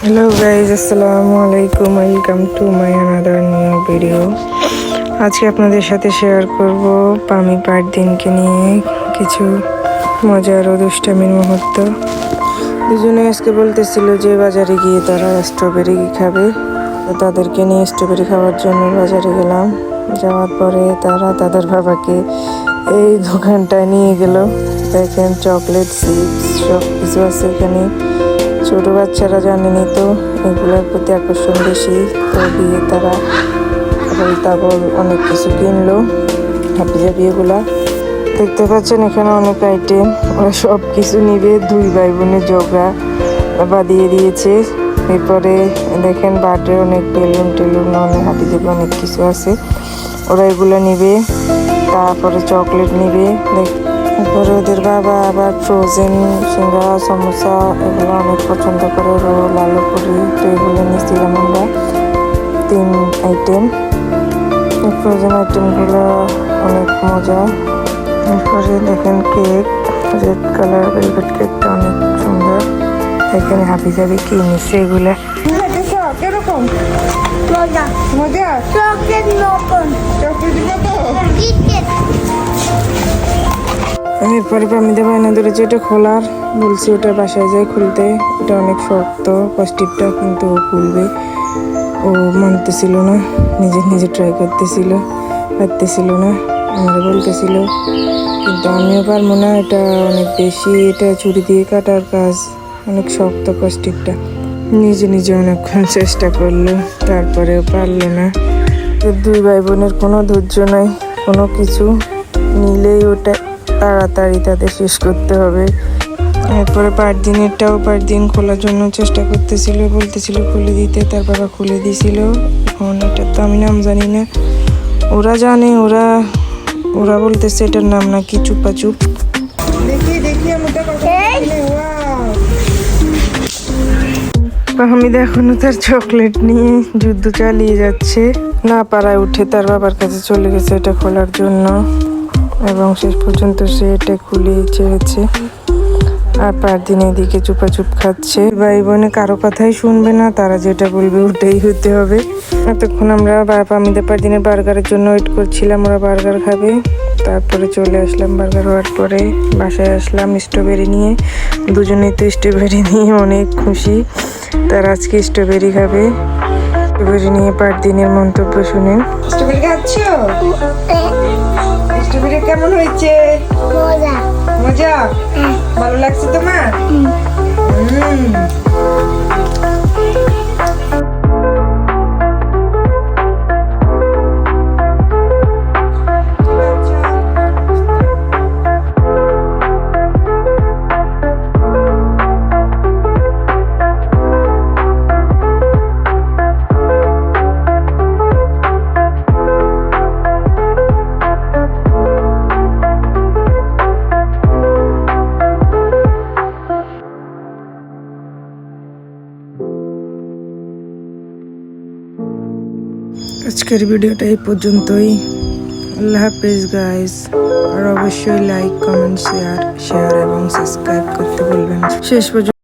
Hello guys, আসসালামু আলাইকুম। Welcome to my another new video. আজকে আপনাদের সাথে শেয়ার করব পামি পারদিনকে নিয়ে কিছু মজার ও দুষ্টামির মুহূর্ত। দুজনে আজকে বলতেছিল যে বাজারে গিয়ে তারা স্ট্রবেরি খাবে, তো তাদেরকে নিয়ে স্ট্রবেরি খাওয়ার জন্য বাজারে গেলাম। যাওয়ার পরে তারা তাদের বাবাকে এই দোকানটায় নিয়ে গেল। দেখেন, চকলেট, চিপস সব কিছু আছে এখানে। ছোট বাচ্চারা জানেনি, তো এগুলোর প্রতি আকর্ষণ বেশি। তো গিয়ে তারা তারপর অনেক কিছু কিনলো, হাবি জাবি এগুলা দেখতে পাচ্ছেন। এখানে অনেক আইটেম, ওরা সব কিছু নিবে। দুই ভাই বোনের জগা বাঁধিয়ে দিয়েছে। এরপরে দেখেন বার্থডে অনেক বেলুন টেলুন, অনেক হাবি জাবি অনেক কিছু আছে, ওরা এগুলো নিবে। তারপরে চকলেট নিবে। তারপরে ওদের বাবা আবার ফ্রোজেন সিঙ্গারা, সমোসা এগুলো অনেক পছন্দ করে, রোল, আলু পুরি। তো এগুলো নিয়েছিলাম আমরা 3 আইটেম। ফ্রোজেন আইটেমগুলো অনেক মজা। এরপরে দেখেন কেক, রেড কালার ভেলভেট কেকটা অনেক সুন্দর। এখানে হাবি জাবি কি নিচ্ছে এগুলা। কিরকম মজা? মজা চকলেট নকল, চকলেট এরপরে পামিদা বায়না ধরেছে এটা খোলার, বলছি ওটা বাসায় যায় খুলতে। এটা অনেক শক্ত প্লাস্টিকটা, কিন্তু ও খুলবে। ও মানতেছিল না, নিজে নিজে ট্রাই করতেছিল, পারতেছিল না, আমরা বলতেছিল। কিন্তু আমিও পারবো না, এটা অনেক বেশি, এটা ছুরি দিয়ে কাটার কাজ, অনেক শক্ত প্লাস্টিকটা। নিজে নিজে অনেকক্ষণ চেষ্টা করলো, তারপরেও পারলো না। তো দুই ভাই বোনের কোনো ধৈর্য নাই, কোনো কিছু নিলেই ওটা তাড়াতাড়ি তাদের শেষ করতে হবে। এরপরে পার দিন খোলার জন্য চেষ্টা করতেছিল, বলতেছিল খুলে দিতে, তার বাবা খুলে দিয়েছিল। এখন এটা তো আমি নাম জানি না, ওরা জানে। ওরা বলতেছে এটার নাম নাকি চুপাচুপ। আমি এখনো তার চকলেট নিয়ে যুদ্ধ চালিয়ে যাচ্ছে, না পারায় উঠে তার বাবার কাছে চলে গেছে এটা খোলার জন্য, এবং শেষ পর্যন্ত সে এটা খুলে ছেড়েছে। আর পারদিন এদিকে চুপাচুপ খাচ্ছে। ভাই বোনে কারো কথাই শুনবে না, তারা যেটা বলবে ওটাই হতে হবে। এতক্ষণ আমরা পামিদা পারদিনের বার্গারের জন্য ওয়েট করছিলাম, ওরা বার্গার খাবে। তারপরে চলে আসলাম বার্গার হওয়ার পরে, বাসায় আসলাম স্ট্রবেরি নিয়ে। দুজনেই তো স্ট্রবেরি নিয়ে অনেক খুশি, তারা আজকে স্ট্রবেরি খাবে। স্ট্রবেরি নিয়ে পারদিনের মন্তব্য শুনেন। স্ট্রবেরি খাচ্ছ? স্ট্রবেরি কেমন হয়েছে? মজা। মজা? ভালো লাগছে তোমার? আজকের ভিডিওটা এই পর্যন্তই। আল্লাহ হাফেজ গাইস। আর অবশ্যই লাইক, কমেন্ট, শেয়ার এবং সাবস্ক্রাইব করতে ভুলবেন না। শেষ পর্যন্ত